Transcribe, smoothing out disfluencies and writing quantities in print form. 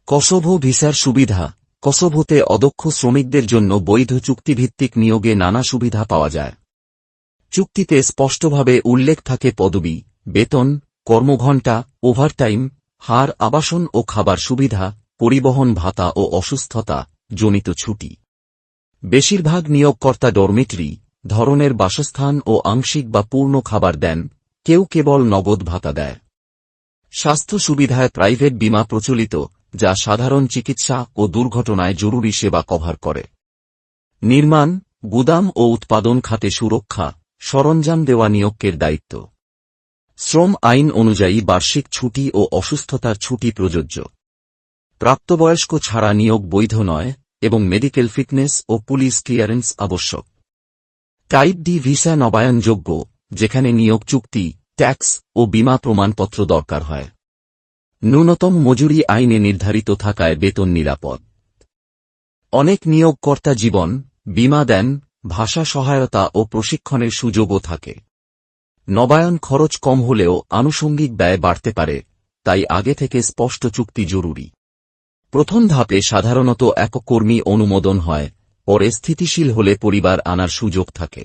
Kosovo ভিসার সুবিধা। কসোভোতে অদক্ষ শ্রমিকদের জন্য বৈধ চুক্তিভিত্তিক নিয়োগে নানা সুবিধা পাওয়া যায়। চুক্তিতে স্পষ্টভাবে উল্লেখ থাকে পদবি, বেতন, কর্মঘণ্টা, ওভারটাইম, হার, আবাসন ও খাবার সুবিধা, পরিবহন ভাতা ও অসুস্থতা জনিত ছুটি। বেশিরভাগ নিয়োগকর্তা ডরমিটরি ধরনের বাসস্থান ও আংশিক বা পূর্ণ খাবার দেন, কেউ কেবল নগদ ভাতা দেয়। স্বাস্থ্য সুবিধায় প্রাইভেট বীমা প্রচলিত, যা সাধারণ চিকিৎসা ও দুর্ঘটনায় জরুরি সেবা কভার করে। নির্মাণ, গুদাম ও উৎপাদন খাতে সুরক্ষা, সরঞ্জাম দেওয়া নিয়োগের দায়িত্ব। শ্রম আইন অনুযায়ী বার্ষিক ছুটি ও অসুস্থতার ছুটি প্রযোজ্য। প্রাপ্তবয়স্ক ছাড়া নিয়োগ বৈধ নয় এবং মেডিকেল ফিটনেস ও পুলিশ ক্লিয়ারেন্স আবশ্যক। টাইপ ডি ভিসা নবায়নযোগ্য, যেখানে নিয়োগ চুক্তি, ট্যাক্স ও বীমা প্রমাণপত্র দরকার হয়। ন্যূনতম মজুরি আইনে নির্ধারিত থাকায় বেতন নিরাপদ। অনেক নিয়োগকর্তা জীবন বীমা দেন, ভাষা সহায়তা ও প্রশিক্ষণের সুযোগও থাকে। নবায়ন খরচ কম হলেও আনুষঙ্গিক ব্যয় বাড়তে পারে, তাই আগে থেকে স্পষ্ট চুক্তি জরুরি। প্রথম ধাপে সাধারণত একক কর্মী অনুমোদন হয়, পরে স্থিতিশীল হলে পরিবার আনার সুযোগ থাকে।